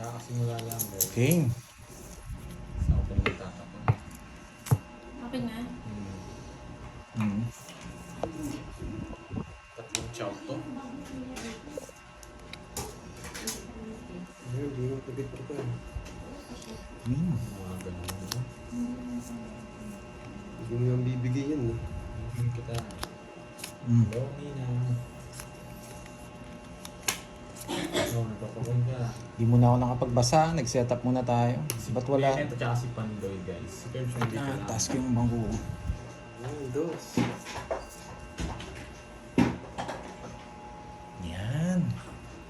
Kakasimula lang. Okay. Sa ako pa nagtatapon. Okay na. Tatlong chow to. Hindi mo pagkat ka. Mga ganun na. Hindi mo yung bibigay yan. Hindi kita. Hello, Nina. Oo, nagpapagod ka. Di muna ako nakapagbasa. Nag-set up muna tayo. Ba't wala? Ito tsaka si Pandoy, guys. Si Curbs hindi ka lang. Taas ko yung bangko ko. Dos. Yan.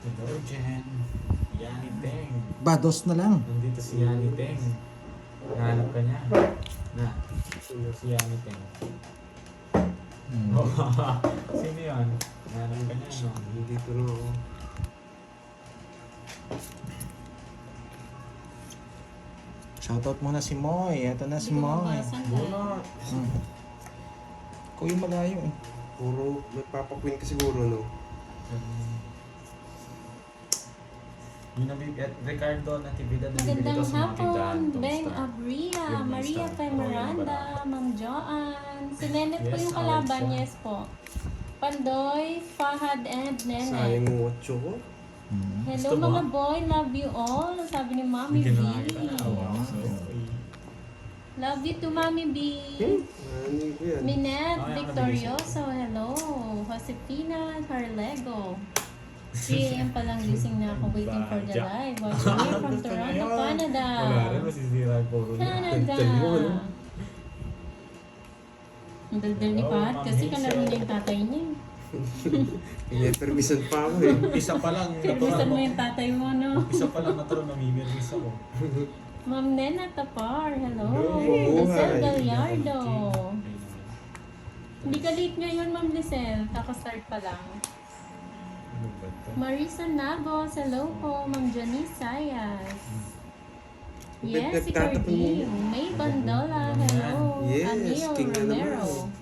Hello, Jen. Yani Teng. Bados na lang. Nandito si Yani Teng. Nahanap ka niya. Na. Si Yani Teng. Sino yun? Nahanap ka niya, no? Hindi ko na ako. Shoutout muna si Moy. Ito na si Hindi ko Moy. mabasan Bunot. Ikaw yung malayo eh. Puro nagpapakwin ka siguro, no? Yung nabibigyan, Ricardo Natividad Magandang nabibigyan sa mga tindahan. hapon, Beng Kamusta? Abria, Yung Maria Insta. Kay Oo, yung Miranda, bala. Ma'am Joanne. Si Nenet po Yes, yung kalaban, Alexa. yes po. Pandoy, Fahad, and Sayang Nenet. mo 8 ko. Hello Gusto mo? mga boy, love you all. Sabi ni Mami B. Bigyan na nga kita na. Wow, so, Love you to Mami B. Ano ko yan? Minette Okay, Victorioso, hello. Josefina Harlego. 3 AM pa lang gising na ako waiting for the live. Watching here from Gusto niya Toronto, yun. Canada. Wala rin, masisira yung puro niya. Canada. Daldal mo, ano? Ang daldal ni Oh, Pat Ma'am kasi Hazel. kalaro niya yung tatay niya. Permisan pa ako eh. Isa pa lang, Pirmisan mo yung tatay mo, no? Isa pa lang natural, namimiris ako. Ma'am Nena Tapar, hello. Hello. Lisel Hi. Gallardo. Hindi ka late ngayon, Ma'am Lisel. Kaka-start pa lang. Ano ba ito? Marisa Nagos, hello po. Ma'am Janice Sayas. Yes, si Nagtatapon Cardi. mo. May Bandola, hello. Yes, Anil king na Romero. naman.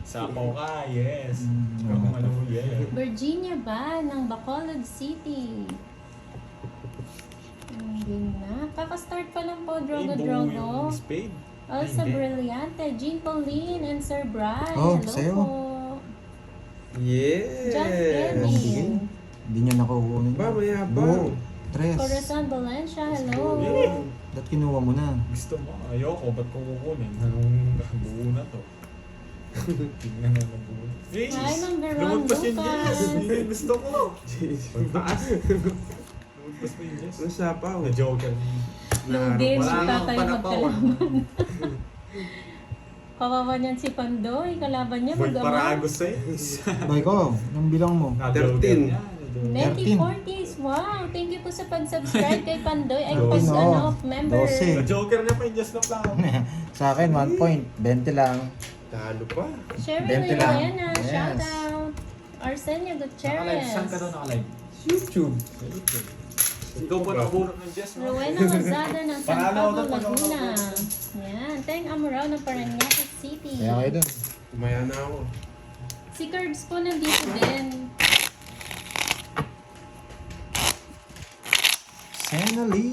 Sapaw ka, yes. Mm. Kung ano mo yan. Virginia ba ng Bacolod City? Hindi na. Kaka-start pa lang po, Drogo Drogo. Yung spade. Elsa Hindi. Brillante, Jean Pauline, and Sir Brian. Oh, hello sa'yo. po. John Yes! Kenny. Hindi niya nakukunin. Ba, mayabang. Tres. Corazon Valencia, hello. Ba't kinuha mo na? Gusto mo? Ayoko, ba't ko kukunin? Anong buo na to? Tingnan na ng buo. Hey! Hi, Ma'am Veron Lumagpas yung Lucas. Jess! Hindi yung gusto ko! Pagtaas! Lumagpas pa yung Jess. Ano sapaw? Na-joker. Loaded, si Wala nang tatay panapaw. magkalaban. Kawawa niyan si Pandoy, kalaban niya Boy, mag-ama. paragos eh. Bay ko, anong bilang mo? Na-joker 13. niya. Netty 40s, wow! Thank you po sa pag-subscribe kay Pandoy. Ay, Dose. pag No. member. 12. Na-joker niya pa yung Jess na plano. Sa akin, 1 point. 20 lang. Talo pa. Sherry 20 lang. Liliana, Yes. shout out. Arsenio Nakalive. Saan ka daw Gutierrez. nakalive? YouTube. Sa YouTube. Ikaw pa nakaburot ng Jess, no? Rowena Lazada ng San Panalo Pablo, daw pag Laguna. ako. Yan. Teng Amorao ng Parañaque City. Kaya kayo dun. Tumaya na ako. Si Curbs po nandito din. Senali.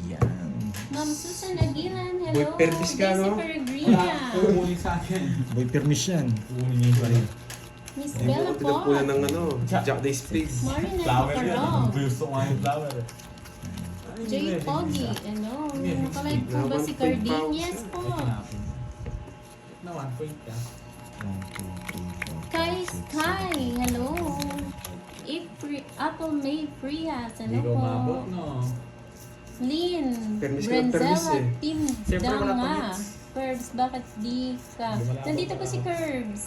Yan. Ma'am Susan Aguilan, hello. Boy, Pervis ka, no? Peregrina. Kukunin sa akin. Boy permission. Kukunin niya yung balik. Miss Hindi Bella mo pinagpunan ng Pot. ano. Jack Day Spades. Marinette Flower yan. Macarov. Gusto ko nga yung flower. J. Pogi, hello. Nakalive po ba si Cardin? Yes po. Na 1 point ka. 1, 2, 3, 4, Kai 5, 6, Sky, hello. Apple May Frias, Hindi hello ko po. mabot, no? Lynn, Permis ka ng permis Brenzella, eh. Team Siyempre wala Danga. permits. Curbs, bakit di ka? Lumalaban Nandito pa po si ako. Curbs.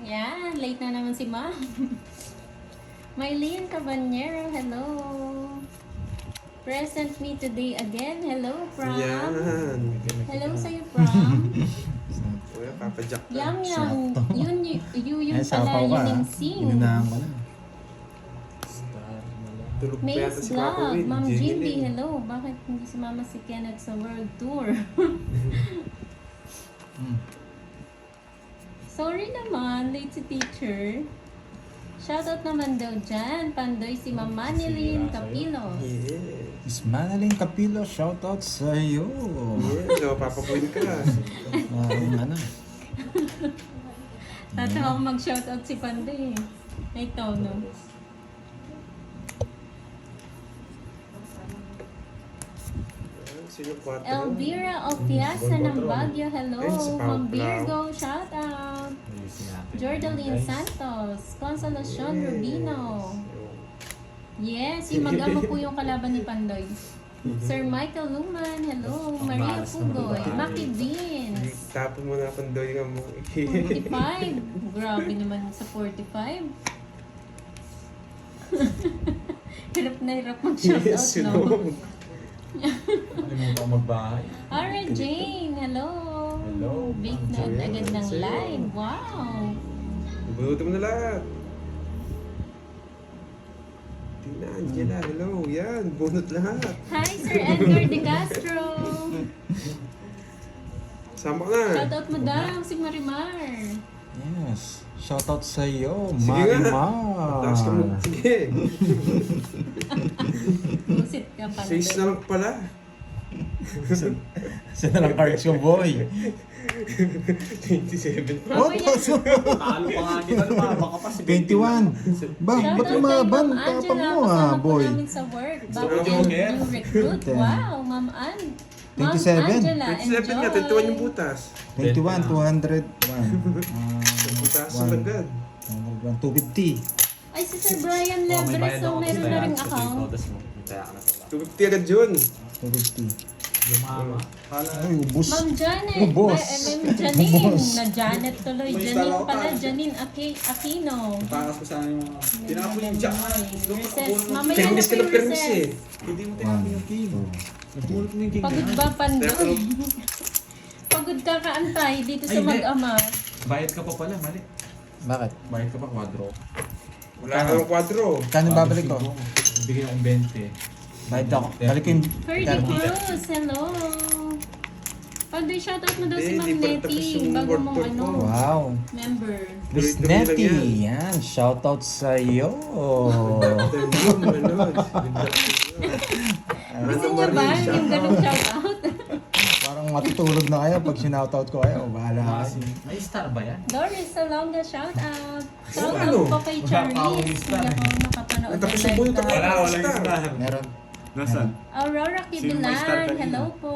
Yan, late na naman si Ma. Mylene Cabanyero, hello. Present me today again. Hello, Pram. Yan. Hello sa'yo, Pram. Kuya, papajack ka. Yang yun Ay, pala sapaw ka. yun yung sing. Inunahan ko na. Star na lang. Tulog pa yata Maze si Papa Vlog, Will. Ma'am Jenny Jimby, Lynn. hello. Bakit hindi sumama si Kenneth sa world tour? Hmm. Sorry naman, late si teacher. Shoutout naman daw dyan. Pandoy si Ma'am Manilyn Capilo. Yeah. Miss Manalyn Capilo, shoutout sa iyo. Yeah, so papapuin ka. Ano? Tatawa ako mag-shoutout si Pandoy. Ito, no? Sino 4? Elvira Opiasa ng Baguio. Hello. Ay, si Pao Ma'am Pao. Virgo, shoutout. Ayusin natin. Jordaline Santos. Consolacion Rubino. Yes, yung mag-ama po yung kalaban ni Pandoy. Sir Michael Luman, hello. Maria Pugoy. Maki Beans. Tapon mo na Pandoy nga mo. 45. Grabe naman sa 45. Hirap na hirap mag-shoutout, Yes, no? Alimutan ko magbahay. Ara Jane, hello. Hello, Big Ma'am na Jane. agad ng live. Wow. Bunutin mo na lahat. Tina, Angela, hello. Yan, bunot lahat. Hi, Sir Edgar De Castro. Sama ka na. Shoutout mo daw si Marimar. Yes. Shoutout sa iyo, Sige nga. Marimar. Taas ka mo. Sige. Busit ka pa. 6 na lang pala. Sa nalang cards ko, boy. 27 pa. Oh, Mamaya. Talo pa nga kita naman. Baka pa si 21. Ba, Shoutout ba't kay lumaban? Ma'am Tapang Angela, mo kasama po boy. namin sa work. Gusto Bago ko yung joker. new recruit. 10. Wow, Ma'am 27. Angela, 27 nga, 21 yung butas. 21, 201. Butas sa agad. 250. Ay, si Sir Brian Lebres, so meron na ring account. 250 agad yun. 250. Lumama. Ay, ubus. Ma'am Janet, Oh, boss. Ma'am Janine, Boss. na Janet tuloy. May Janine style pala, ako, Janine Aquino. Takas ko sana yung mga... Tinapon yung jack. Recess, mamaya na Permis po ka ng yung permis eh. recess. Hindi mo tinapon yung king. Nagpulot mo yung king. Pagod ba, Pandoy? Pero- Pagod ka kaantay dito sa Ay, hindi. mag-ama. Bayad ka pa pala, mali. Bakit? Bayad ka pa, quadro. Wala ka ng kwadro. Kano babalik ko? Bigyan akong 20. Bayad ako. Balik ko yung... Ferdy Cruz, hello. Pandoy, shoutout mo daw si Ma'am Hindi pa tapos Nettie, yung bago word mong tour ano, ko. Wow. member. Miss Tuloy-tuloy lang Nettie, yan. Shoutout sa iyo. Afternoon, manood. Gusto niyo ba yung ganong shoutout? Parang matutulog na kayo pag sinoutout ko kayo. Bahala kayo. May star ba yan? Doris Salonga, shoutout. ano? Shoutout po kay Wala pa Charisse. akong Hindi star. ako nakapanood ng Tapos yung live buntot na. wala, walang star. Meron. Nasaan? Aurora Sino may star Kibulan, kanina? hello po.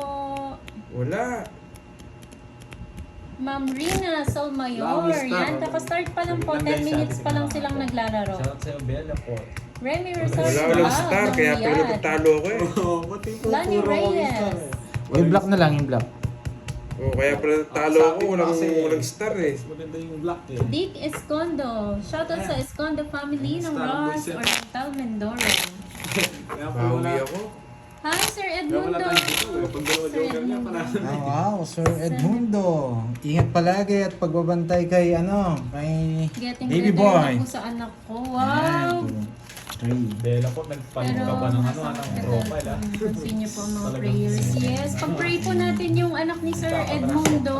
Wala. Ma'am Rina Solmayor, Wala akong star. yan. Kakastart pa lang po, 10 Ilang guys minutes sabi pa lang si silang Mama? naglalaro. Shoutout sa'yo, Bella po. Remy Wala Rosario, walang star, kaya pala Riyadh. nagtalo ako eh. Oo, ba't yung Lani puro ako yung Reyes. star eh? Yung block na lang, yung block. Oh, kaya pala nagtalo Sabi ako, ko walang kasi- walang star eh. Maganda yung black eh. Dick Escondo, shoutout sa Escondo family ng Star Ross Boys yan. Oriental Mindoro. Kaya po Bawi wala. ako. Hi, Sir Kaya wala Edmundo. tayong dito eh. Pag dalawa Sir joker niya, Edmundo. parang... Ah, wow, Sir Edmundo. Ingat palagi at pagbabantay kay kay Getting Baby better boy. na po sa anak ko. Wow! 3. Bella po, nagpalit ka pa ng ano, anong profile ah. Continue po ang mga Talagang- prayers. Yes, pag-pray po natin yung anak ni Sir Edmundo.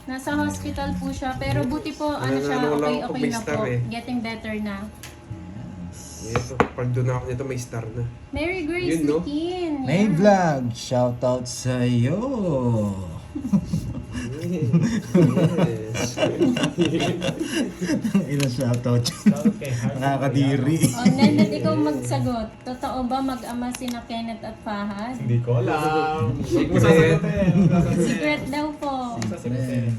Nasa hospital po siya. Pero buti po, ano siya, Nanalo lang okay ako, may na star po. eh. Getting better na. Ito, pag doon ako nito may star na. Mary Grace Yun, no? Likin. May vlog, shoutout sa iyo. Yes. Ilang shoutout. Shoutout kay Heart. Nakakadiri. O, Nenet, ikaw magsagot. Totoo ba mag-ama sina Kenneth at Fahad? Hindi ko alam. Huwag mo sasagutin. Huwag mo sasagutin. Secret daw po. Sasagutin.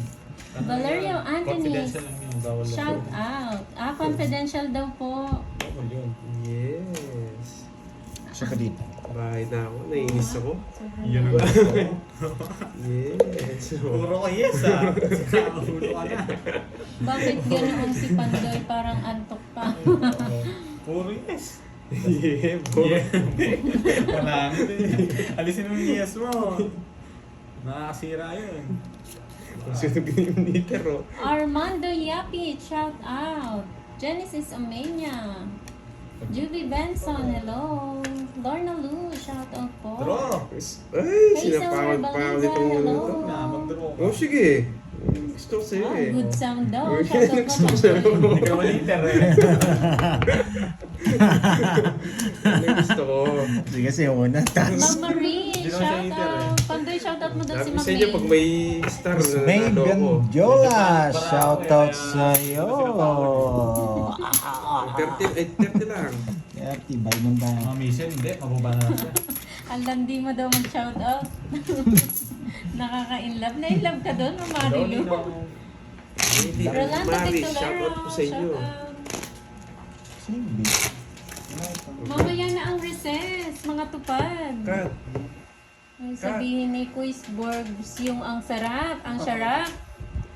Valerio Anthony, Confidential lang yun. Bawal lang. shout out. Confidential daw po. Bawal yun. Yes. Siya ka dito. Bahay na ako, naiinis ako. Yun ang gusto ko. Yes. Puro ka yes ah. Nakaulo ka na. Bakit ganoon si Pandoy parang antok pa? Puro yes. Yeah, boy. Yeah. Wala nga din. Alisin mo yung yes mo. Nakakasira yun. Sunog na yung meter, oh. Armando Yapit, shout out. Genesis Amenya. Juvie Benson, hello. Lorna Lu, shout out po. Draw. Ay, Hazel sinapawad pa ako Rebaliza, nitong hello. ano. Na, mag-draw ka. Oh, sige. Gusto gusto ko sa'yo Ah, eh. good sound daw. Uy, Shoutout gusto ko ka sa'yo. Pandoy. Hindi ka maliter eh. Ano yung gusto ko? Sige, kasi una. Ma'am Taas. Marie, Hindi naman siya hater shoutout. Pandoy, shoutout mo daw si Sabi Ma'am sa inyo, pag may star na May nalo ako. Bendiola. Shoutout sa'yo. 30 lang. Kaya tibay ng Mga tayo. mission, hindi. Mababa na lang siya. Ang landi mo daw mag-shoutout. Nakaka-inlove. Na-inlove ka doon, Ma'am Marilu. Hindi, Rolando Mari, Tectolero, shoutout ko sa inyo. shoutout. Sige. Mamaya na ang recess, mga tupad. Kat, Ay, sabihin ni Quiz Borgs yung ang sarap, ang sarap.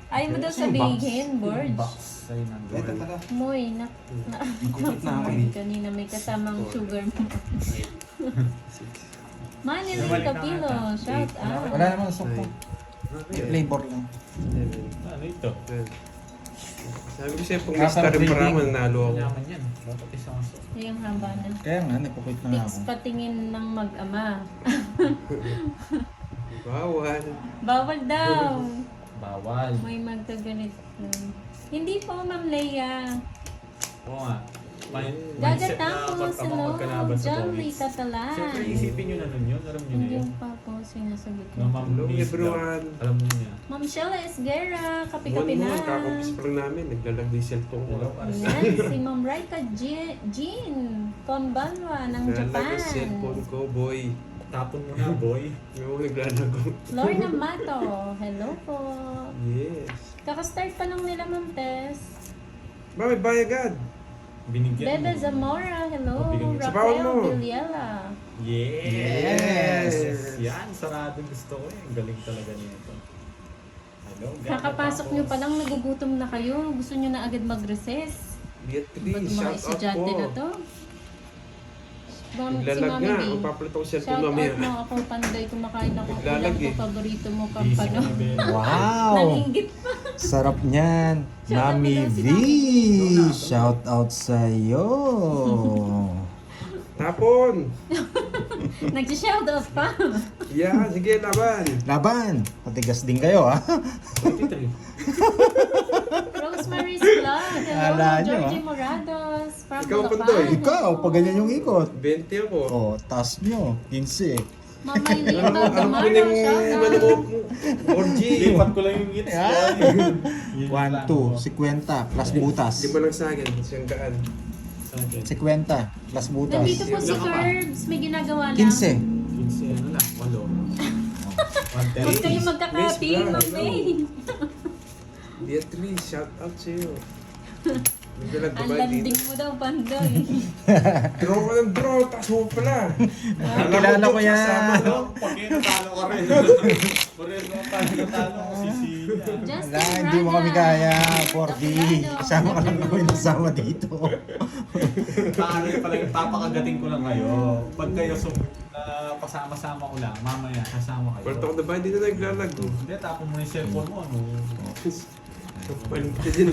Ayaw mo daw sabihin, Borgs. Box. Sa'yo na. Ito pala. Moy, Nagkukit na ako eh. kanina may kasamang sugar mo. Manila Capilo, shout out. Wala naman suko. Flavor lang. Ano ito? Sabi ko sa'yo, pag may star yung parang nanalo ako. Yaman yan. Dapat isang aso. Yung haba na. Kaya nga, nagkukit na nga Tips ako. patingin ng mag-ama. Bawal. Bawal daw. Bawal. May magkaganit. Hindi po, Ma'am Leia. Oo nga. May Dagat mindset na po pag sa ako loob. magkalaban sa Jolly comics. Catalan. Siyempre, isipin nyo na nun yun. Alam nyo na Hindi yun. pa po sinasagot No, ko. Ma'am Hello Liz everyone. daw. Alam nyo niya. Ma'am Sheila Esguerra, kape-kape One na. more, kakopis pa lang namin. Naglalag yung cellphone ko. Hello, para sa Yan, si Ma'am Raika Jean Konbanwa ng Naglalag Japan. yung cellphone ko, boy. tapon mo na, boy. Yung naglalag ko. Lorna Mato, hello po. Yes. Kakastart pa lang nila, Ma'am Tess. Ba, may bayagad. Binigyan Bebe mo. Zamora, hello. Mabigyan mo. Sabawan Rafael mo. Villela. Yes! Yes! Yan, sarado gusto ko eh. Ang galing talaga nito. Hello, Kakapasok nyo pa lang, nagugutom na kayo. Gusto nyo na agad mag-recess. Beatrice, Ba't mga shout out estudyante po. na to? Si Naglalag Mami nga. B. Ang papalit ako Shout cellphone out mamaya. mo ako, Pandoy. Kumakain ako ulam Naglalag ko. eh. Paborito mo, Easy Pampano. ka, Ben. Wow! Nanginggit pa. Sarap niyan. Shout out Mami mo daw si V! Shout out sa'yo! Tapon! Nag-shout out pa. Yeah, sige, laban. Laban! Patigas din kayo ha? 23. Rosemary's Vlog. Hello, Ala nyo, Georgie Morados. From Ikaw, Bulacan. Pandoy. Ikaw, pag ganyan yung ikot. 20 ako. Oh, taas nyo. 15. Ma'am Maylene Alam mo Valdemaro, yung shout ano out. mo, 4G. Lipat ko lang yung hits. Yan. Yun 1, lang. 2, 50, plus butas. Di ba lang sa akin? Siyang gaan. Okay. 50, plus butas. Nandito po si Wala ka pa. Curbs. May ginagawa lang. 15. 15, ano lang, 8. Huwag kayo magkakati, Miss Ma'am Blanc, May. Beatrice, shout out sa'yo. Naglalag Ang ba landing dito? mo daw, Pandoy. Draw ka ng draw, taas mo pala. Kilala ko yan. Ano? Pag yun, natalo ka rin. Pag yun, natalo ko si Sia. Justin Wala, hindi mo kami kaya. 4D. Kasama ka lang kami nasama dito. Paano yun pala yung papakagating ko lang kayo. Pag kayo pasama-sama ko lang, mamaya kasama kayo. Palto ko na ba? Hindi na naglalag. Hindi, tapon mo yung cellphone mo, ano? Palit ka din.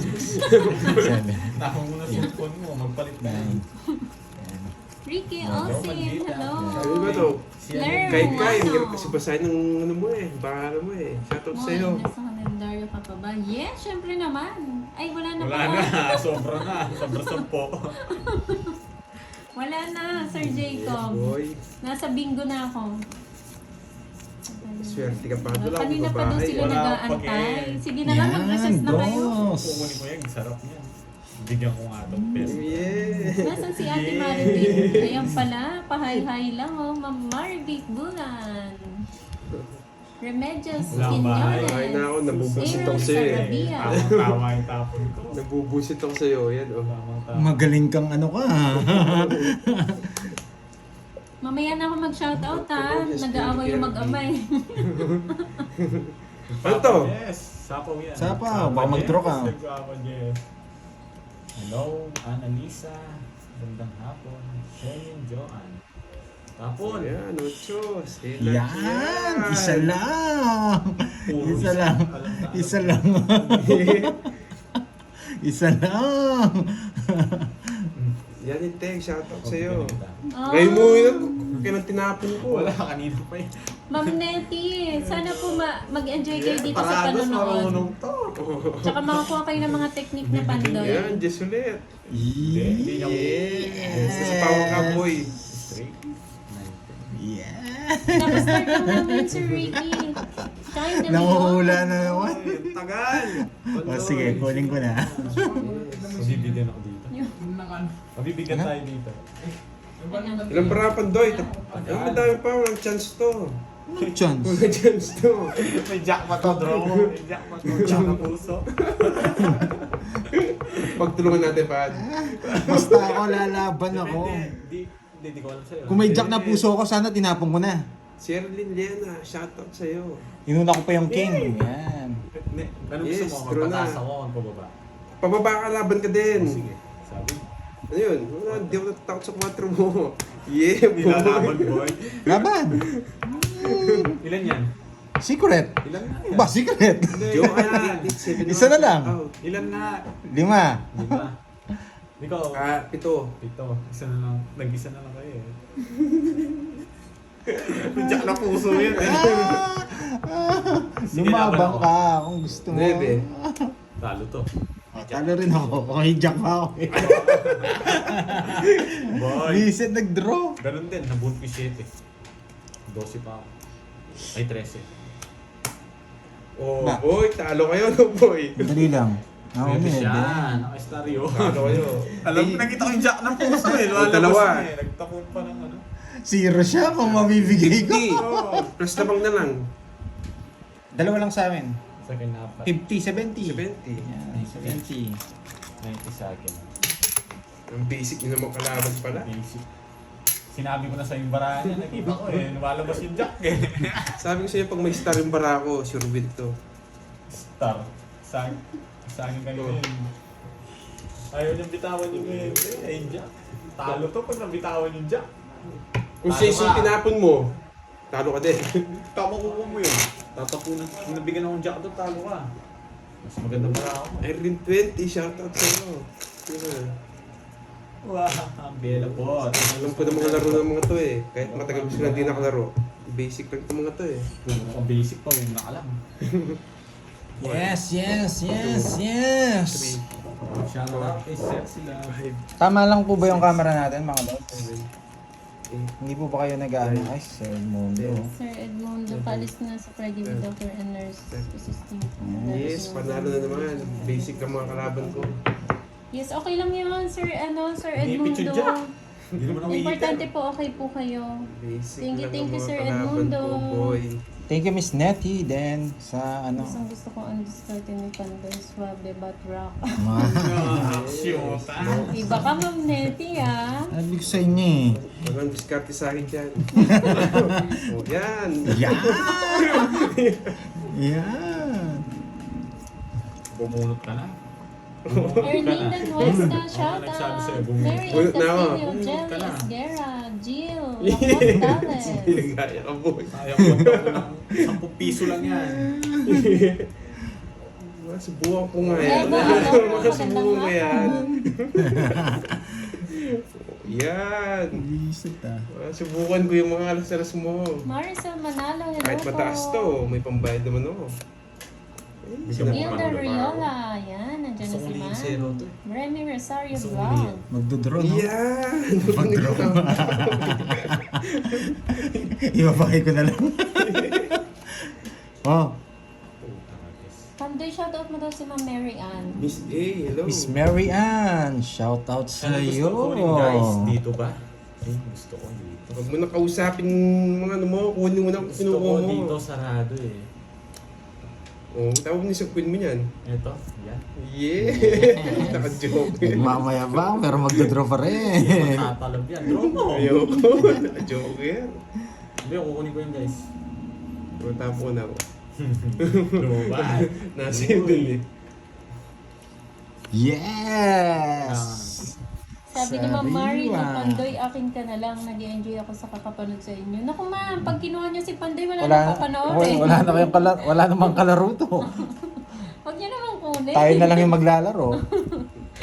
Tapon mo na yung cellphone mo, magpalit na. Ricky Hello, Olsen, Magdita. hello. Sabi ba to? Claire Kay Kai, Muano. hirap kasi basahin ng ano mo eh. Pangalan mo eh. Shout out sa'yo. Moy, nasa kalendaryo ka pa ba? Yes, syempre naman. Ay, wala na Wala pala. na, sobra na. Sobra sampo. Wala na, Sir Jacob. Boy, Nasa bingo na ako. swerte ka pa. Doon lang ako Kanina pa daw babae. sila Wala nag-aantay. pag-end. Sige na lang, mag-recess na kayo. dos. Kukunin ko yan, sarap niyan. Bigyan ko nga itong peso. Yeah. Nasaan si Ate Maribik? Ayan pala, pahay-hay lang oh. Ma'am Maribik Bulan. Remedios Wala bahay. Ay na ako, nabubusit Aaron ako sa'yo eh. Sarabia. Tamang-tama yung tapon ko. Nabubusit ako sa'yo. Yan oh. Tamang-tama. Magaling kang ano ka. Mamaya na ako mag-shoutout ha. Nag-aaway yung mag-amay. Ano to? Yes, sapaw yan. Sapaw, baka mag-draw ka. Yes, nag-sapaw, yes. Hello, Annalisa. Gandang hapon. Shemin Joan. Tapon. Yan, ochos. Yan! Isa lang! Puro Isa lang. Alam na, alam. Isa lang. Isa lang. Yan yung tag, shout out sa'yo. Okay, ganito. Oh. Ngayon mo yun, kailan tinapon ko. Wala, kanina pa yun. Ma'am Nettie, sana po mag-enjoy kayo dito sa Parados, panonood. marunong to. Tsaka makakuha kayo ng mga technique na Pandoy. Yan, just ulit. Hindi niya Yes. Sa Power Cowboy. straight. Yeah! Nakastart lang namin, Sir Ricky. Tsaka yung Nanguhula na naman. Ay, ang tagal. O sige, kunin ko na. Mabibigyan ako dito. Mabibigyan tayo dito. Ilang para Pandoy? Ang madami pa, walang chance to. Anong chance? Walang chance to. May jackpot to, bro. May jackpot to. Jack na puso. Pagtulungan natin, Pad. Basta ako, lalaban ako. Hindi ko alam sa'yo. Kung may jack na puso ako, sana tinapon ko na. Sherlyn Liana, shoutout sa'yo. Inuna ko pa yung king. Yan. Anong Yes, gusto mo? true na. Magpataas ako o pababa? Pababa ka, laban ka din. O, sige. Sabi. Ano yun? Wala, di ako natatakot sa 4 mo. Yeah, Nilalaban, boy. Laban! Ilan yan? Secret! Ilan na yan? Ba, secret! Joanne, Isa na lang. Ilan na? 5. Di ba? Ikaw, 7. pito. Isa na lang. Nag-isa na lang kayo eh. Jack na puso yun eh. Sige, laban Lumabang ako. ka kung gusto mo. 9. Talo to. Talo rin ako. Okay, jack pa ako. Boy. Reset nag-draw. Ganun din, nabuot ko 7. 12 pa ako. Ay, 13. Oh, Na. boy, talo kayo, no, boy. Dali lang. Ako Pwede na siya. Naka-stereo. Talo kayo. Alam mo, nakita ko yung jack ng puso eh. Oh, dalawa. na eh. Nagtakon pa ng ano. Zero siya kung mabibigay ko. 50. Plus na bang na lang. Dalawa lang sa amin. Second half. 50, 70. 70. Yan, 70. 90 second. Ang basic nyo naman kalaban pala. Basic. Sinabi ko na sa yung barahan niya, nag-iba ko eh. Lumalabas yung jack eh. Sabi ko sa'yo, pag may star yung bara ko, sure win to. Star. Sa akin kanina yun. Ayaw niyang bitawan yung ay jack. Talo to pag nabitawan yung jack. Kung Talo siya yung ka. tinapon mo, talo ka din. Tama kukuha mo yun. Tatapunan. Kung nabigyan akong jack doon, talo ka. Mas maganda para ako. Irene 20, shoutout sa'yo. Yeah. Wow, ang bela po. Alam ko na mga laro ng mga to eh. Kahit matagal ko sila hindi nakalaro. Basic lang itong mga to eh. Ang basic pa, yung nakalam. Yes, yes, yes, yes. 3, Shout out kay Sexy Love. 5, Tama lang po ba yung camera natin, mga lods? 7, 8. Hindi po ba kayo nag-ano? Ay, Sir Mundo. Sir Edmundo, palis na sa Friday with Doctor and Nurse Assisting. Yes, panalo na naman. Basic lang mga kalaban ko. Yes, okay lang yun, Sir, Sir Hindi, picture Edmundo. jack. Hindi naman ako Importante po, okay po kayo. Basic Thank you, lang thank ang you, mga Sir kalaban Edmundo. ko, boy. Thank you, Miss Nettie, then sa ano. Gustong gusto ko ang discarte ni Pandoy, Suave but rock. Shoot, Iba ka, Ma'am Nettie, ah. Sabi ko sa inyo eh. Walang diskarte sa akin dyan. Oh, yan. Yan! Yan! Bumunot ka na. Erlinda Nuesca, shout nagsabi sa'yo, out. bumili. Mary Bunot na ako. Castillo, Bunot ka Jelly na. Esguerra, Jill, Yes. Gonzalez. Gaya ka, boy. Sayang lang ako ng 10 piso lang yan. Subukan ko nga yan. Ego, ano, Subukan ko magandang yan. hapon. Yan. Reset ah. Subukan ko yung mga alas-alas mo. Marisol Manalo, hello Kahit mataas po. to, may pambayad naman ako. Bigyan mo Hilda Ano, Riola, yan, nandiyan na Gusto si kong Ma'am. zero to. Remy Rosario Gusto kong Vlog. liyan. Magdodraw, no? Yan! Mag-draw. Ibabakay ko na lang. Oh, Pandoy, shoutout mo daw si Ma'am Mary Ann. Miss A, hello. Miss Mary Ann, shout out sa Ano gusto iyo. ko kunin, guys? Dito ba? Ay, gusto ko dito. Huwag mo na kausapin mga ano mo, kunin mo na kung Gusto ko kinukuha mo. dito sarado eh. Oh, tawag mo sa queen mo yan. Ito, yan. Yeah! Naka-joke. Nagmamayabang pero magdodraw pa rin. Matatalab yan. Draw mo. Ayoko. Naka-joke yan. Hindi, kukunin ko yan guys. Tapo na ako. Draw ba? Nasa yun dun eh. Yes! Sabi ni Ma'am Mari Sariwa. na Pandoy, akin ka na lang. Nag-enjoy ako sa kakapanood sa inyo. Naku ma'am, pag kinuha niyo si Pandoy, wala, Wala, na papanood eh. wala na kayong wala namang kalaro to. Huwag niyo naman kunin. Tayo na lang yung maglalaro.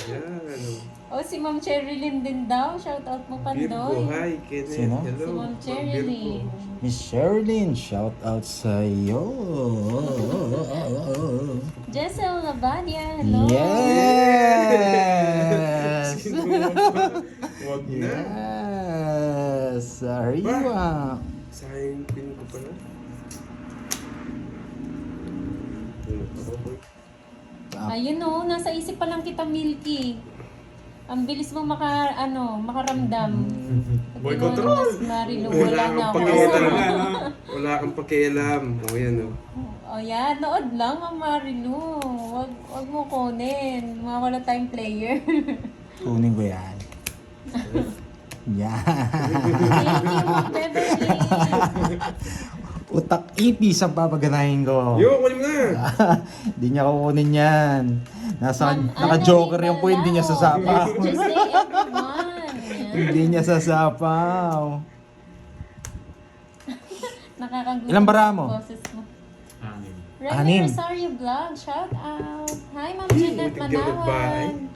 Yan. O si Ma'am Cherilyn din daw. Shout out mo, Virgo, Pandoy. hi, Kenneth. Sino? Hello. Si Ma'am Virgo. Cherilyn. Miss Sherilyn, shout out sa iyo. Jessel Labadia, hello. Yes! Wag na. Yes! Arriba! Sayang pin ko pala. Ayun o, nasa isip pa lang kita, Milky. Ang bilis mo makaramdam. Boy Tingnan mo, control. Mas Marilu, Wala wala na kang ako. pakialam. Wala kang pakialam. O yan o. O yan, nood lang ang Marilu. Wag mo kunin. Mawala tayong player. Kunin ko yan. Yan. Thank you, Ma'am Beverly. Utak ipis ang papaganahin ko. Yo, kunin mo na. Hindi niya kukunin yan. Ma'am Naka-joker Ana yung po, hindi niya Balao. sasapaw. Just say everyone. Yan. Hindi niya sasapaw. Nakakagulat Ilang bara ang mo? boses mo. Anim. Rene Anim. Rosario Vlog, shout out. Hi, Ma'am Jeanette Buti di ako nagbahay. Manawan.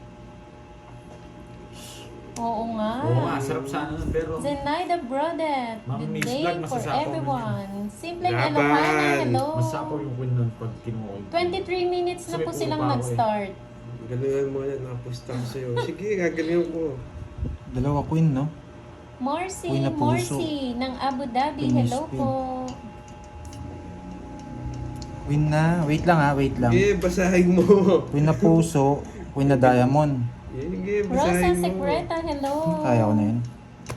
Oo nga. Oo nga, sarap sana nun, pero... Zenaida Brodet, Ma'am good Miss day Vlog, for masasapaw everyone. Simpleng Laban. Elohana, hello. Masapaw yung win nun pag kinuha. 23 minutes na Sabi, po puro silang pa ako nag-start. Galingan mo yan. Nakapusta ko sa'yo. Sige, gagalingan ko. Dalawa queen, no? Morsi, Uy, napuso. Morsi ng Abu Dhabi, Queen hello Spin. po. Queen na. Wait lang ha, wait lang. Sige, basahin mo. Queen na puso, queen na diamond. Sige, Rosa basahin mo. Secreta, hello. Kaya ko na yun.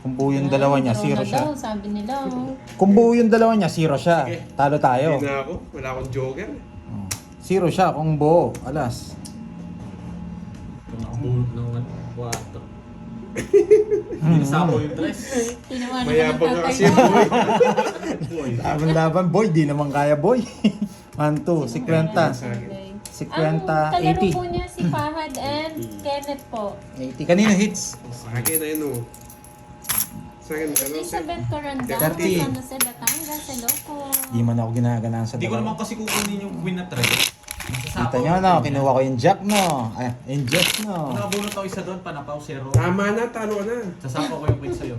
Kung buo yung dalawa niya, Draw zero na siya. daw, sabi nila. Kung buo yung dalawa niya, zero siya. Sige. Talo tayo. Hindi na ako. Wala akong joker. Oh. Zero siya kung buo. Alas. Kung nakabulog ng 4. Hindi nasapaw yung 3. Tinawanan ka ng Mayabang ka tatay kasi, mo. boy. Boy. Laban-laban, boy. Di naman kaya, boy. 1, 2, 50. Okay. 50, Ang kalaro po 80. niya si Fahad and Kenneth po. 80. Kanina hits. Sa akin na yun o. Sa akin, ano? Elizabeth Corandano, 30. San Jose Batangas, hello po. Di man ako ginaganaan sa Hindi ko naman dalawa. kasi kukunin yung win na 3. Kita nyo, no? Kinuha ko yung jack, no? Ay, yung jack, no? Kung nakabunot ako isa doon, panapaw, 0. Tama na, talo ka na. Sasapaw ko yung win sa'yo.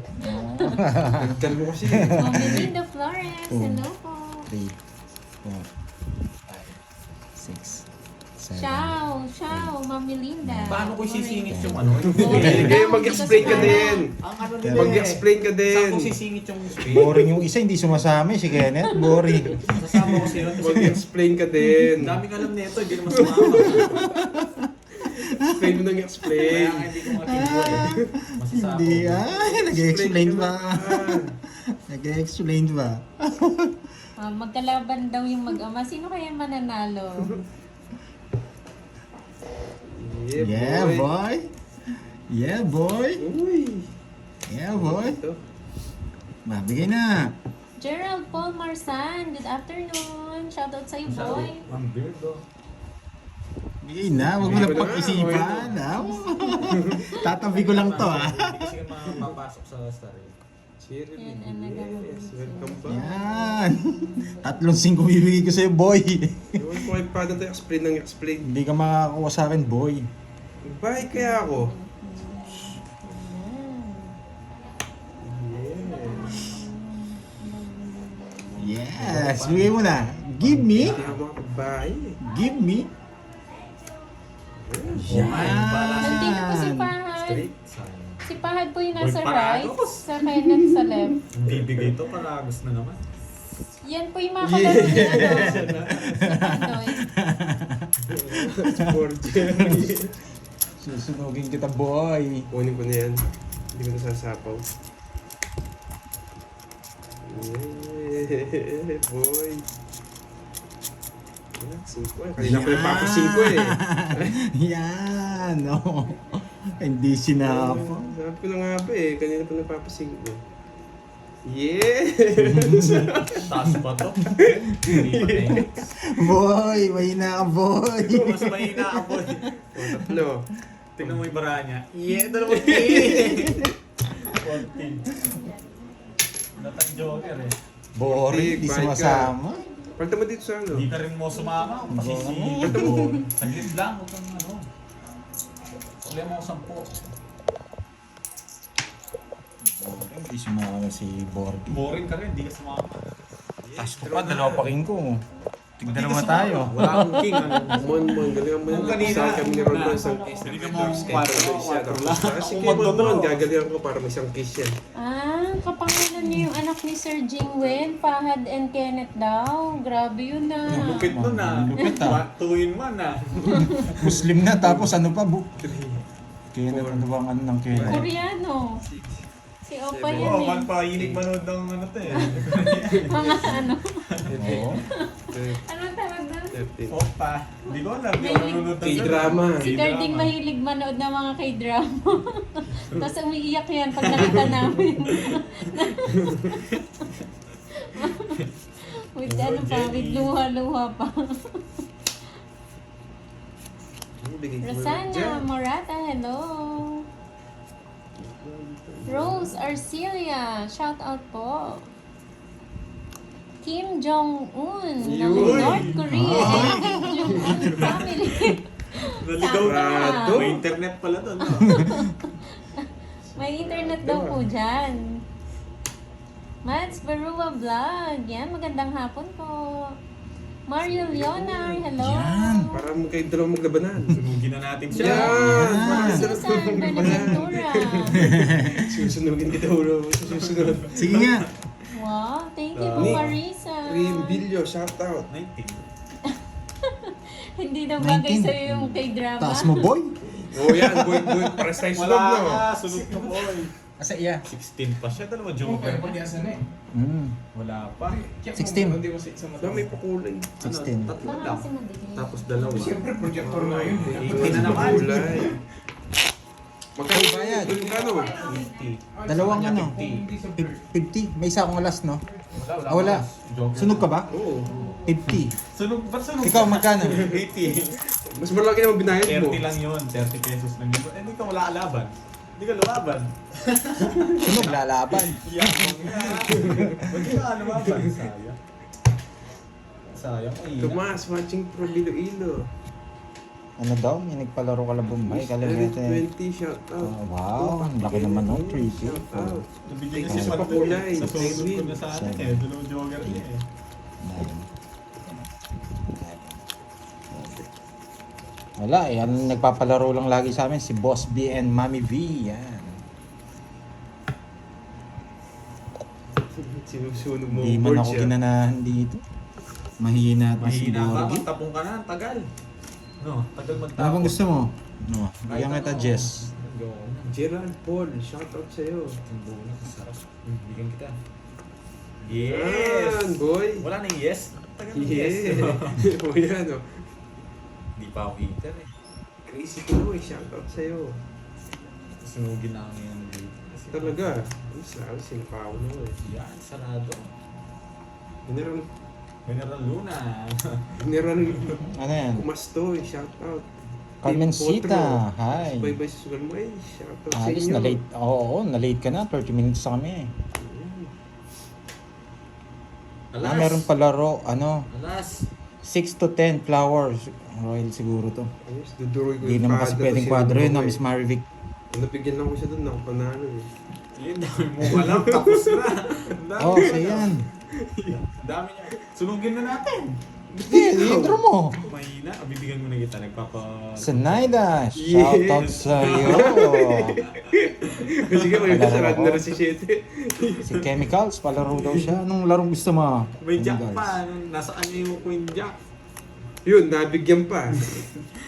Dal mo kasi. Ma'am Melinda Flores, hello po. 3, 4, 5, 6, 7. Ciao, ciao, Ma'am Melinda. Paano ko isisingit yung ano? Hindi, mag-explain ka din. Ang ano nila Mag-explain ka din. Saan ko sisingit yung speed? Boring yung isa, hindi sumasama si Kenneth. Boring. Sasapaw ko sa'yo. Mag-explain ka din. Ang daming alam nito, hindi naman sumama. Explain mo nang Kaya explain. nga hindi ko makibuha eh. Masasapaw. Hindi, nag-explain ka ba? na. Nag-explain ba? Magkalaban daw yung mag-ama. Sino kaya mananalo? Yeah, boy. Yeah, boy. Uy. Yeah, boy. Ito. Mabigay na. Gerald Paul Marsan, good afternoon. Shoutout sa'yo, boy. Ang beardo. Bigay na. Huwag mo lang pag-isipan. Tatabi ko lang to, ha? Hindi kasi mapapasok sa star eh. Cherry. Yan, ang nagamit. Yes, welcome back. Yan. 3-5 bibigay ko sa'yo, boy. Ewan ko kayo pa natin explain ng explain. Hindi ka makakakuha sa akin, boy. Bahay kaya ako. Yes. Bigay mo na. Give me. Hindi ako makapagbahay eh. Give me. Yan. Nandito po si Fahad. Straight. Sayang. Si Fahad po yung nasa Uy, parados. right, sa Kenneth sa left. Ang bibigay to, paragos na naman. Yan po yung mga kalaro niya, ano, Pinoy. For Jerry. Susunugin kita, boy. Kunin ko na yan. Hindi ko nasasapaw. Yeah, boy. Yan, 5 eh. Kanina ko yung papa 5 eh. Yan. No. Hindi sinapa. Sabi ko na nga ba eh. Kanina pa nagpapa 5 eh. Yeah! Taas pa to. Hindi pa eh. Boy, mahina ka, boy. Mas mahina ka po. Tatlo. Tingnan mo yung bara niya. Yeah, dalawang king. 14. Natang joker eh. Boring, di Bye ka. sumasama. Palta mo dito sa ano? Hindi ka rin mo sumama. Pasisingit ko. Saglit lang. Huwag kang ano. Uli mo 10. Ay, sumama si Borgi. Boring ka rin, di ka sumama. Taas ko pa, dalawa pa king ko. Tigdalawa tayo. Wala akong king. Ano? Mon, galingan mo Kung yan. kanina, Isa kami ni Ron una, isang case. binigyan mo akong 4 lang. Kasi Kung kay Mon, magdodraw. gagalingan ko para may isang case yan. Kapangalan niya yung anak ni Sir Jingwen, Fahad and Kenneth daw. Grabe yun na. Lupit nun ah. Lupit ah. 2 in 1 ah. Muslim na, tapos ano pa, Kenneth, ano bang ano ng Kenneth? Koreano. Si Opa yan Oo, eh. magpahilig manood ng ano to eh. Mga ano. Oo. Anong tawag doon? 13. Opa. Hindi ko alam. Hindi ako nanonood ng K-drama. Si Carding mahilig manood ng mga K-drama. Tapos umiiyak yan pag nakita namin. With ano pa, with luha-luha pa. Bigay ko na Rosana dyan. Morata, hello. Rose Arcelia, shout out po. Kim Jong-un ng Yun. North Korea and Kim Jong-un family. Naligaw na. Tama. May internet pala doon. No? May internet daw po dyan. Mads Barua Vlog. Yan, magandang hapon po. Mario Leonar, hello. Yan. Para mo kayo dalawang maglabanan. Sunugin na natin siya. Yan! Susan Benaventura. Susunugin kita ulo. Susunod. Sige nga. Wow, thank you po, Nick. Marisa. Rimbilyo, shout out. 19. Hindi na bagay 19. sa'yo yung K-drama. Taas mo, boy. Oh yan, boy, para sa islog, Wala no? ka. Sunod ka boy. Asa iya? 16 pa siya. Dalawa joker. Wala pa. 16. Dami pa kulay. 16. Tatlo Baka lang. kasi madigay. Tapos dalawa. Siyempre, projector na yun. 18 na naman. Kulay. Magkano bayad? Magkano? 80. Dalawang Sa kanya, ano? 50. 50. May isa akong alas, no? Wala. Ah, wala. Joker. Sunog ka ba? Oo. 50. Sunog. Ba't sunog? Ikaw, magkano? 80. Mas malaki naman binayad mo. 30 lang yun. 30 pesos lang yun. Eh, di ka wala kalaban. Hindi ka lumaban. Sunog, lalaban. Iyak mo nga. Ba't di ka lumaban? Sayang. Sayang. Ay, Tomas, watching from Iloilo. Ano daw? May nagpalaro ka lang Bombay. Kalimete. 20, shout out. Oh, wow, ang laki naman, no? 3 Shout out. Nabigyan Kasi kasi sa sa pakulay, Sa susunod ko Edwin. na sana Seven. eh. Dalawang joker niya eh. 9. Wala eh, ang nagpapalaro lang lagi sa amin si Boss B and Mami V. Yan. Sinusunog mo. Hindi man board ako siya. ginanahan dito. Mahina at si Mahina ka. Borgi. Magtapong ka na. Ang tagal. No, tagal Ano magtapong. bang gusto mo? No, bigyan kita Jess. Gerald Paul, shout out sa'yo. Ang bola. Sarap. Bigyan kita. Yes! Yan, boy. Wala na yung yes. Tagal ng Yeah. yes. O yan, o. Hindi pa ako eater eh. Crazy Pinoy, shout out sa'yo. Sunugin na ako ngayon. Kasi Talaga. Ang sabi, sinapaw na ko eh. Yan, sarado. General, General Luna. General Ano yan? Kumastoy, shout out. Carmencita, hi. Bye-bye sa sugal mo eh. Shout out sa Alis inyo. na late. Oo, na late ka na. 30 minutes na kami. Alas. Meron palaro, ano, Alas. 6 to 10 flowers. Royal siguro to. Ayos, duduroy ko Hindi naman kasi padre, pwedeng si kwadro yun, no, Duduroy. Miss Marivic. Nabigyan lang ko siya doon, nakapanalo eh. Yun, dami mo alam. Tapos na. Ang dami Oo, mo so alam. yan. Ang dami niya. Sunugin na natin. Hindi, intro mo. Mahina. Bibigyan mo na kita. Sanaida, shout out sa iyo. Sige, may Palaro sarado ko. na rin si Shete. Si Chemicals, palaro daw siya. Anong larong gusto mo? May jack Chemicals. pa. Nasaan niya yung Queen Jack? Yun, nabigyan pa.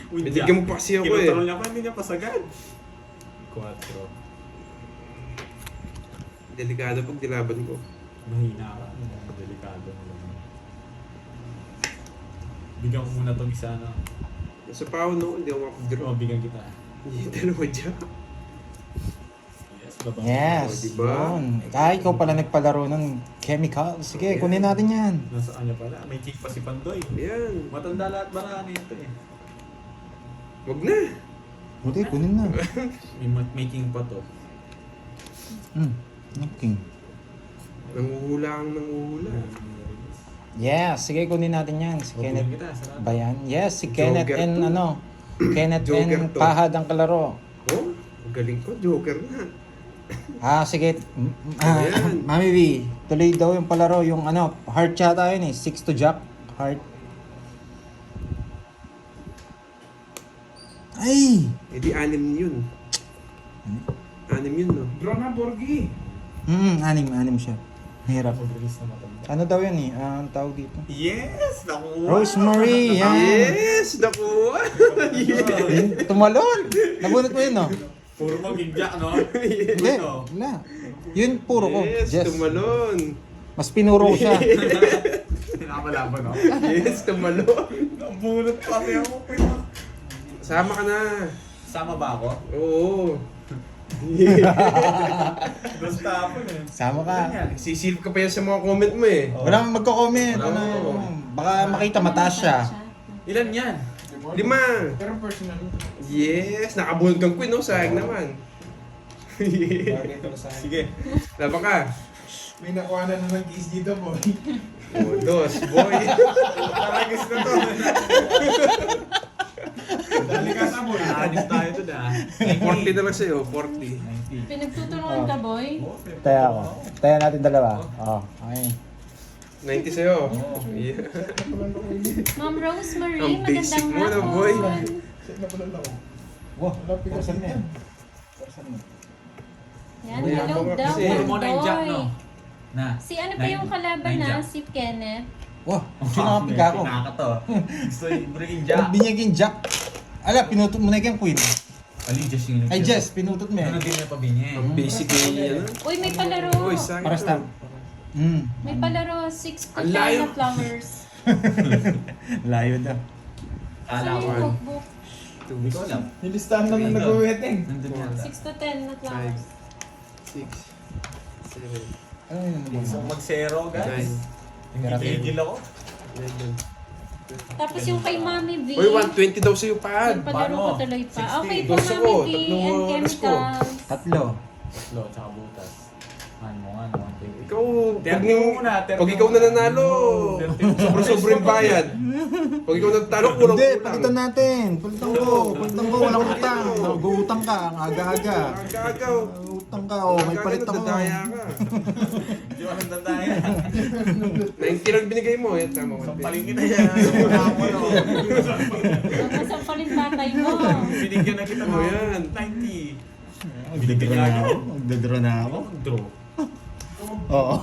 Queen Binigyan mo pa kasi ako eh. Kinontrol niya pa. Hindi niya pasagad. 4. Delikado pag dilaban ko. Mahina ka. Delikado mo lang. Bigyan ko muna itong isa na. Nasa pao no, hindi ako makapag-draw. Oh, bigyan kita. Yung dalawa dyan. Yes, baba. Yes, Oh, diba? yun. Ikaw pala nagpalaro ng Chemicals. Sige, kunin natin yan. Nasaan niya pala? May kick pa si Pandoy. Ayan. Matanda lahat marami ito eh. Wag na. Buti, kunin na. May king pa to. Okay. Nanguhula kang nanguhula. Yes, sige, kunin natin yan. Si Bigyan Kenneth kita. Sarap. Bayan. Yes, si Kenneth Joker and to. Kenneth Joker and to. Pahad ang kalaro. Oh, galing ko. Joker na. Sige. Ayan. Mami V, tuloy daw yung palaro. Yung ano, heart yata yun eh. 6 to jack. Heart. Ay! Eh di 6 yun. 6 yun, no? Draw na, Borgi. Anim siya. Hirap. Mag-release na matanda. Ano daw yan eh? Ang tawag dito. Yes! Nakuha! Rosemary, yan. Yes! Nakuha! Tumalon! Nabunot mo yun, no? Puro mag-injak, no? Hindi, wala. Yun, puro ko. Yes, Yes. tumalon. Mas pinuro ko siya. Nakakalaban, no? Yes, tumalon. Nabunot pati ako. Sama ka na. Sama ba ako? Oo. Basta ako eh. Sama ka. Sisilip ka pa yan sa mga comment mo eh. Oh. Wala mang magko-comment. Wala. Ano, baka makita mataas siya. Ilan yan? 5. Pero personal. Yes, nakabunod kang queen, no? Sayang naman. Bagay ito sa akin. Sige. Laban ka. May nakuha na naman case dito, boy. Oh, dos, boy. Taragis na to. Dali ka sa boy. Anis tayo to na. 40 na lang sa'yo, 40. Pinagtutulungan ka, boy? Taya ako. Taya natin dalawa. Okay. 90 sa'yo. Yeah. Ma'am Rosemary, Ang basic magandang mo na, hapon. boy. Saan na pala ako? Wow, Lapit ka sa yan. Yan, May hello habang daw, kasi. Puro mo na yung jack, boy. no? Na. Si ano pa yung kalaban na? Si Kenneth? Wow, sinapiga ako. Pinaka to. Gusto yung bring jack. Binyag yung jack. Ala, pinutot mo na yung queen. Ali, just yung Ay, Jess, pinutot mo Ano yan. din na pabinye? Ang basic na yan. Uy, may palaro. Uy, sayang. Para stamp. May palaro, 6 to Ang 10 layo. na flowers. Layo daw. Saan yung Alawan. cookbook? Hindi ko alam. Nilistahan lang yung nag-wedding. Nandun yata. 6 to 10 na flowers. 6, 7, Ano yun? Gusto ko mag-zero, guys. Tigil ako. 11. Tapos yung kay Mami V, Uy, 120 daw sa'yo, pad. yung palaro ko Paano? tuloy pa. 60. Okay po, Gusto Mami ko, V tatlong and oras ko. chemicals. Tatlo. Tatlo, tsaka butas. Ano mo nga, 120. Ikaw, pag, 30 muna, 30 pag ikaw muna. nananalo, 30 sobrang bayad. Pag ikaw natalo, kulang Hindi, kulang. palitan natin. Palitan ko. Palitan ko. Walang utang. Nag-uutang ka. Ang aga-aga. Agagaw. Utang ka. May palit ako. Dadaya ka. Hindi ko nandang tayo. 90 lang binigay mo. Yan, tama. Sampalin kita yan. Masampalin tatay mo. Binigyan na kita Oh, yan. 90. Magdadraw na ako. Magdadraw na ako. Draw. Oo.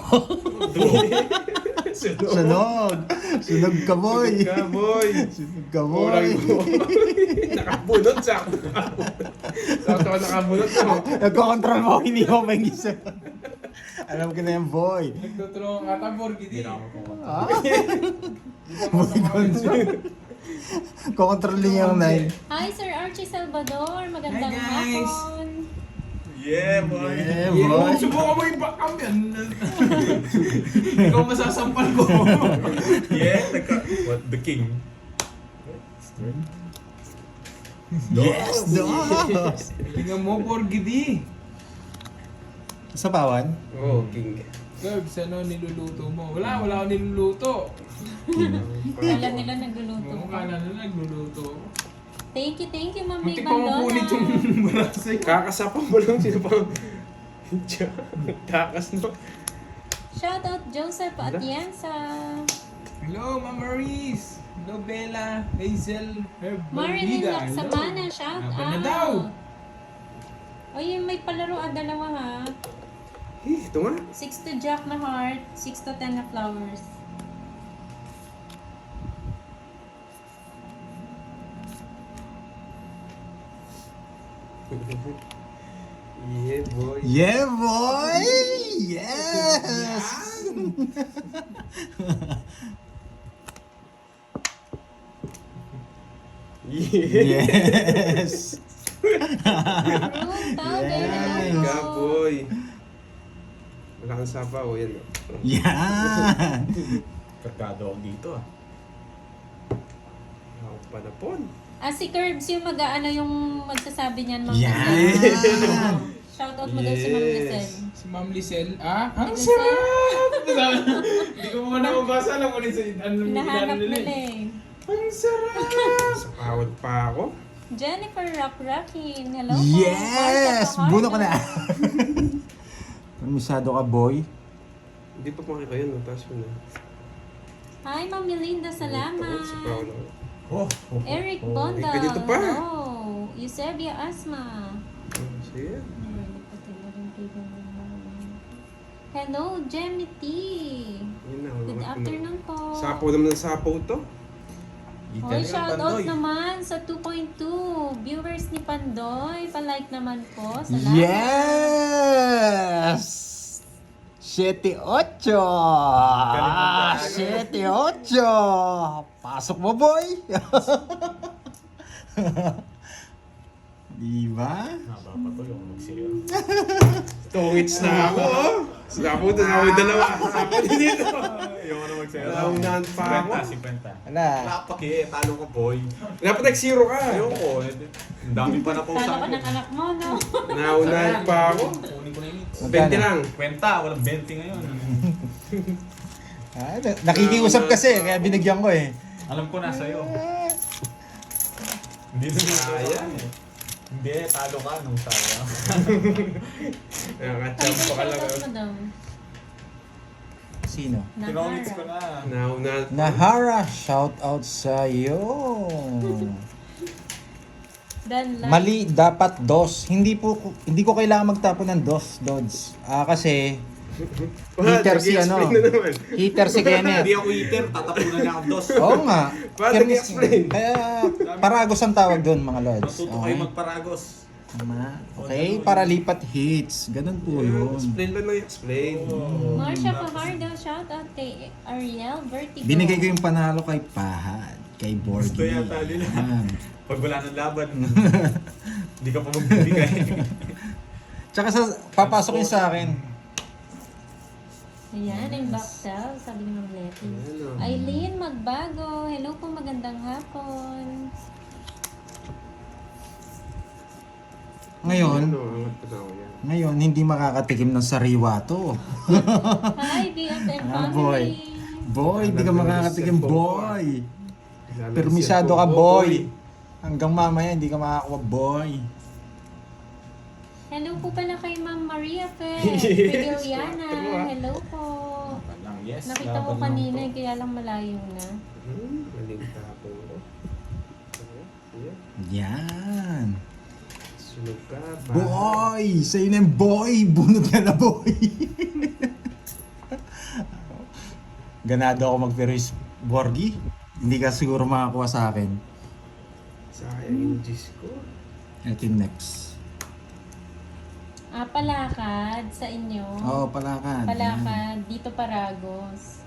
Sunog. Sunog ka, boy. Ka, boy. Sunog ka, boy. Kulang mo. Nakabunot sa ako. Sakto ka nakabunot mo. Nagko-control mo. Hindi mo may isa. Alam ko na yan, boy. Nagtutulungan ka ta, Borgi. Hindi na ako pumunta. Boy, control. Ko-control niya yung 9. Hi, Sir Archie Salvador. Magandang Hi, guys. hapon. Yeah, boy. Yeah, Yeah, boy. subukan mo yung backcam yan. Ikaw masasampal ko. Yeah, what? The king. Yes, dos. Tingnan mo, Borgi di. Sa pawan? Oh, king. Garbs, ano niluluto mo? Wala akong niluluto. Kala nila nagluluto Kung ka. kala na nagluluto. Thank you, Ma'am May Muntik pa mapunit yung Bandona. barasay. Kakasapa mo lang sino pa. Takas no. Shoutout Joseph Atienza. Hello, Mama Maris. Hello, Bella. Hazel. Marilyn Herbalida. Laksamana, shout Laban na out. daw. O yun, may palaro dalawa ha. Ito nga. 6 to jack na heart, 6 to 10 na flowers. Yeah, boy. Yeah, boy! Yes! Yeah. Yes! Room powder, hello Ka, po. boy. Wala kang sapaw. Yan. Yan! Kargado ako dito ah. Ako pa na pon. Si Curbs yung mag-ano yung magsasabi niyan, Ma'am Yan! Lisel. Shoutout mo daw si Ma'am Yes. Lisel. Si Ma'am Lisel. Ah? Ang Lisel. sarap! Hindi ko muna mabasa lang kung ano Hinahanap nila nila eh. eh. Ang sarap! Sa pawad pa ako. Jennifer Rockin. Hello po. Yes! Marta Buno ka na. Fajardo. Permisado ka, boy. Hindi pa makika yun, taas mo na. Hi, Ma'am Melinda. Sa Salamat. Paolo. Eric Bonda. Ay, ganito pa. Hello. Eusebia Asma. Sige. Hello, Jemmy T. Yun na. Good afternoon po. Sapo naman ng sapo to. Hoy, shoutout naman sa 2.2 viewers ni Pandoy. Pa-like naman po. Salamat. Yes! 7-8! Ah, 7-8! Pasok mo, boy! Diba? Haba pa to yung mag-zero. Tungits na ako, oh. Sapo to, sapo dalawa. Sapo din dito. Yung ano mag-zero. Naunahan pa ako. 50. Wala. Wala pa talo ka boy. Dapat nag-zero ka. Ayoko, ang dami pa na Talo pausan ka ng anak mo, no? Naunahan pa ako. Kunin ko na yung hits. 20 lang. Kwenta, walang 20 ngayon. Ah, nakikiusap kasi, kaya binigyan ko eh. Alam ko na sa'yo. Hindi na Sayang. Hindi, talo ka nung sayang. Nakachampa ka lang. Shoutout mo daw. Sino? Tinomits ko Nahara. na. Naunahan pa. Nahara, shout out sa iyo. Dan like. Mali, dapat dos. Hindi ko kailangan magtapon ng dos, Lods. Kasi heater si ano. Nag-explain na naman. Heater si Kenneth. Hindi ako eater, tatapunan niya ang dos. Oo nga. Paano Fairness- nag-explain? Kaya paragos ang tawag doon, mga Lods. Matuto kayo Okay? magparagos. Tama. Okay? Para lipat hits. Ganun po yun. Explain lang ng explain. Marcia Fajardo, shoutout kay Ariel Vertigo. Binigay ko yung panalo kay Pahad. Kay Borgie. Gusto yata nila. Yan. Pag wala ng laban, hindi ka pa magbibigay. Tsaka papasok yun sa akin. Ayan, yung backtail, sabi ni Ma'am Letty. Ayan, oh. Eileen Magbago, hello po, magandang hapon. Ngayon, Ano, angat pa daw yan. ngayon, hindi makakatikim ng sariwa to. Hi, BFM Ah, family. boy. Boy, hindi ka makakatikim, boy. Lalo Permisado siya ka, po, boy. Hanggang mamaya, hindi ka makakuha, boy. Hello po pala kay Ma'am Maria Fe. Yes, Prigiliana, sakto, ah. hello po. Lang, yes, Nakita ko laban lang kanina, to. kaya lang malayo na. Maling tapo. Ayan. Yan. Sunog ka pa. Boy! Sa'yo na yung boy! Bunot ka na, boy! Ganado ako mag-Ferris Borgie. Hindi ka siguro makakuha sa akin. Sayang yung Diyos ko. Ito yung next. Palakad sa inyo. Oo, Palakad. Palakad, dito Paragos.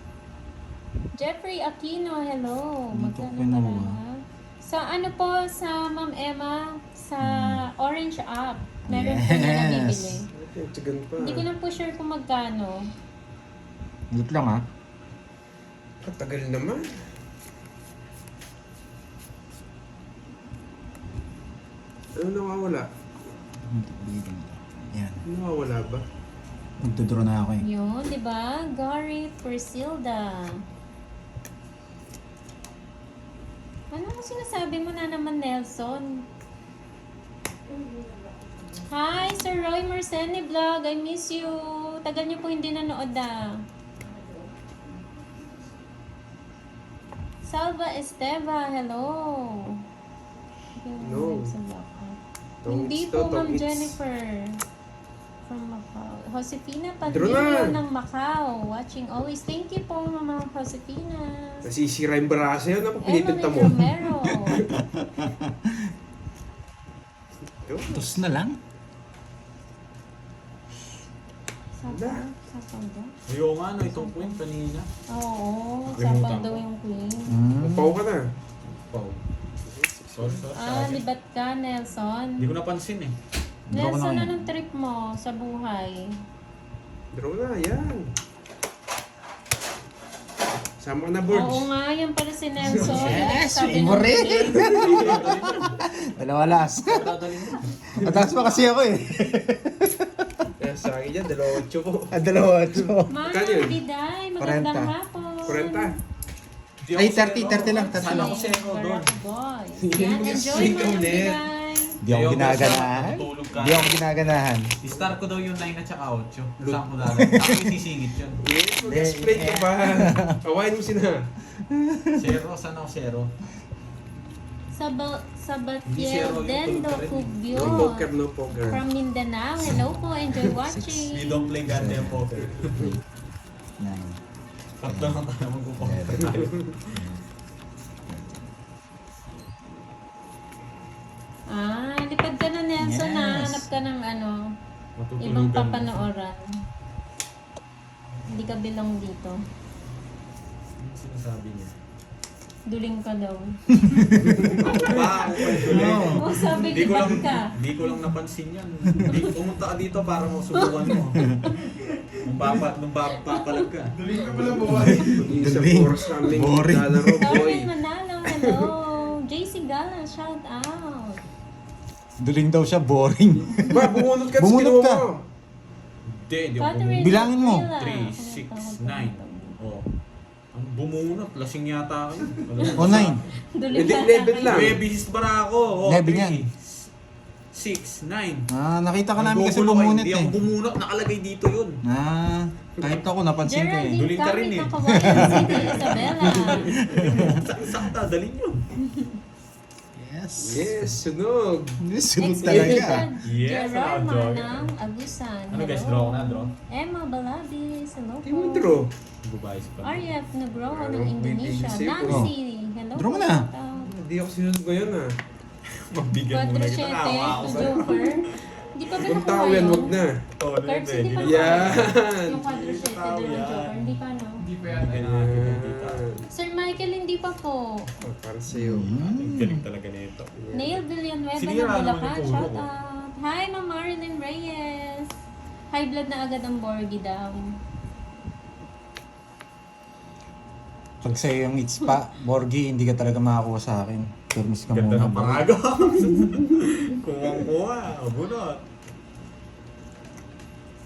Jeffrey Aquino, hello. Dito Magkano kinuha. pala? Sa ano po, sa Ma'am Emma, sa Orange App. Meron po na Yes. nabibili. Ay, tsagan pa. Hindi ko lang po sure kung magkano. Wait lang ha. Katagal naman. Ano nawawala? Yan. Ano nawawala ba? Magdodraw na ako eh. Yun, di ba? Gary Persilda. Ano ang sinasabi mo na naman, Nelson? Hi, Sir Roy Marcene Vlog. I miss you. Tagal niyo po hindi nanood ah. Salva Esteva, hello. No. Hindi Tongits po, to, Ma'am tongits. Jennifer. From Macau. Josefina Draw na. Padillo ng Macau. Watching always. Thank you po, Mama Josefina. Nasisira yung braso yan. Ako Emily pinipinta mo. Romero. Ito. Tos na lang. Sapa? Sapa ba? Ayoko nga, no, itong queen kanina. Oo, Nakalimutan sapa ko. daw yung queen. Upaw ka na. Wow. Sorry. Libat ka, Nelson. Hindi ko napansin eh. Draw ko Nelson, na anong trip mo sa buhay? Draw na, yan. Sama ka na, Borge. Oo nga, yan pala si Nelson. Yes, Sabi mo nung rin. huli. Dalawa last. Mataas pa kasi ako eh. Kaya sa akin yan, 28 po. Dalawa. Mama, Kano yun? Biday, magandang 40. hapon. 40. Ay, 30 lang, 30 lang. Ano kasi ako doon? Barako Boys. Yan, enjoy Sweet mo yung ulit. bigay. Di ako ginaganahan. Tutulog ka. Di ako ginaganahan. I-start ko daw yung 9 at saka 8. Saan ko darating? Ako yung sisingit yun. Mag-explain ka ba? Awain mo sina. Zero, saan ako zero? Hindi siya Sabatiel raw yung Dendo tulog ka rin. Cubio. No poker, no poker. From Mindanao. Hello po, enjoy We watching. don't play goddamn poker. 9. Sakto lang tayo magpupoker. Lipad ka na Nelson, Yes. hanap ka ng ibang Matutulugan. papanooran. Hindi ka bilang dito. Ano sinasabi niya? Duling ka daw. Pa, ako pa yung Oh, sabi Di ko lang, lipad ka. di ko lang napansin yan. Pumunta ka dito para masubukan mo. Nung papalag ka. Isang Galing. oras namin Boring. lalaro, boy. Darwin Manalo, hello. JC Galan, shout out. Duling daw siya, boring. Ba, bumunot ka, Bumunot ka. mo. Hindi ako Catherine Bilangin mo. Villa. 3, 6, 9. Oh. Ang bumunot, lasing yata ako. O 9. Duling Hindi, ka. level lang. May bisis para ako. Oh, Level 3, yan. 6, 9. Nakita ka namin kasi Gugulo ka, bumunit Hindi eh. ako bumunot, nakalagay dito yun. Kahit ako napansin ko eh. Geraldine Duling ka rin Kapit eh. ng Kawayan City, Isabela. Sakta, dalhin yun. Yes. Yes, sunog. Sunod Next talaga. edition, Yes, Gerard draw. Manang Agusan. Ano guys, Hello. draw ko na, draw? Emma Balabis, hello Hindi mo po. draw. Gubayos pa. RF Negroho ng Ano, Indonesia. may Nancy, hello Draw mo po. na. Hindi ako sinunod ngayon ah. Magbigyan mo na kita. 4-7, Nawa ako sa'yo. Joker. Di pa ba Kung nakuha tao yan, yun? wag na. Oh, Curbs, hindi pa Yan. nakuha. Yung 4-7 Tao doon ng yan. Joker. Hindi pa, no? Hindi pa yan. Bigyan na kita dito. Sir Michael, hindi pa po. Oh, para sa'yo. Ang galing talaga nito. Nail Villanueva ng Sinira naman Bulacan. yung puno Shout ko. out. Hi, Ma'am Marilyn Reyes. High blood na agad ang Borgie daw. Pag sa'yo yung it's pa, Borgie, hindi ka talaga makakuha sa akin. Permis ka Ganda muna. ng pangago. Kuwang-kuha. Bunot.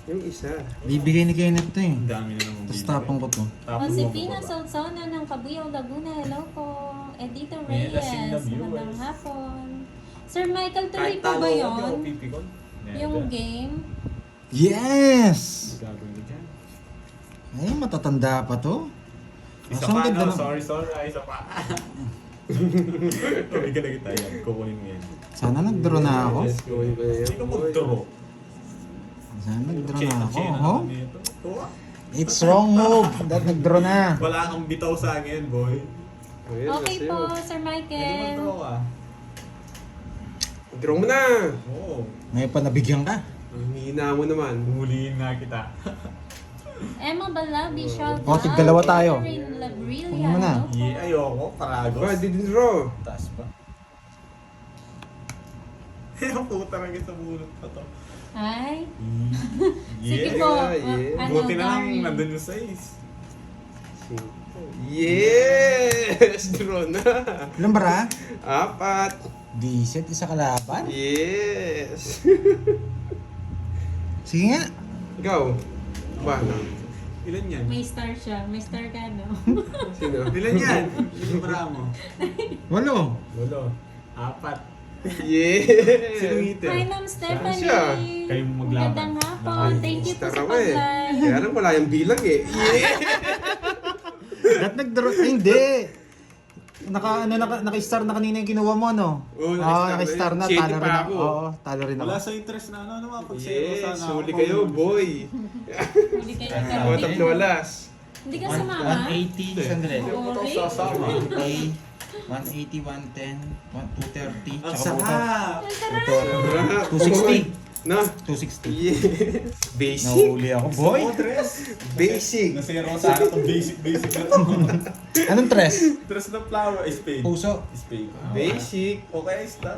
Yung isa. Bibigay ni Kenneth to eh. Ang dami na naman. Tapos tapong ko to. Josefina Salsona ng Cabuyao, Laguna. Hello po. Edito May Reyes. lasing na viewers. Magandang hapon. Sir Michael, tuloy Kahit po talo ba ko, yun? pipikon. Yung game? Yes! Gagawin ko dyan. Ay, matatanda pa to. Isa Ang pa, ganda no? na- Sorry. Isa pa. Bigyan na kita yan. Kukunin mo yan. Sana nag-draw na ako. Let's go. Iba na yan, Hindi ka boy. mag-draw. Sana nag-draw Chain na na ako. chain na Oh? naman dito. Tuwa. It's wrong move. Dahil nag-draw na. Wala kang bitaw sa akin, boy. Ayun, Okay sa'yo. po, Sir Hindi Michael. mag-draw ka. Draw mo na. Oo. May panabigyan ka. Ang hina mo naman. Huliin nga kita. Emma Balabi, shout out. Oh, tig-dalawa tayo. Catherine Labrilla. Kunin mo na. hello po. Yeah, ayoko. Paragos. Ba, didn't draw. Taas pa. Ang puta rin sa bulot pa to. Ay, sige Yeah. po. yeah. Buti na lang Gary. nandun yung size. Yes! Draw na. Ilan bara? 4. Decent, isa kalaban. Yes! Sige nga. Ikaw. Ba, no? Ilan yan? May star siya. May star ka, no? Sino? Ilan yan? Ilan para mo? 8. Walo. 4. Yes! Sino ngiti? Hi, Ma'am Stephanie. siya? Kayong maglaban. Magandang hapon. Thank you po Star sa ako eh. pag-live. Kaya lang wala yung bilang eh. Yeah! Ba't nag-draw? Ay, hindi. Naka-star na kanina yung kinuha mo, no? Oo, Naka-star na. Shady Talo pa rin ako. ako. Oo, talo rin ako. Wala sa interest na ano mapag-zero Yes! sana. Huli kayo, boy! Huli kayo Ah, ng O, kambing. tatlo alas. Hindi ka sumama? 180, sandali. Hindi mo to Sorry. sasama. 180, 110, 230, Ang tsaka buto. sarap! Ang sarap. 260. Na? 260. Yes! Basic! Nahuli ako, boy. Boy! Tres! Basic! Nasero sa akin itong basic na to. Anong tres? Tres na flower, spade. Puso. Spade. Basic! Okay, stop.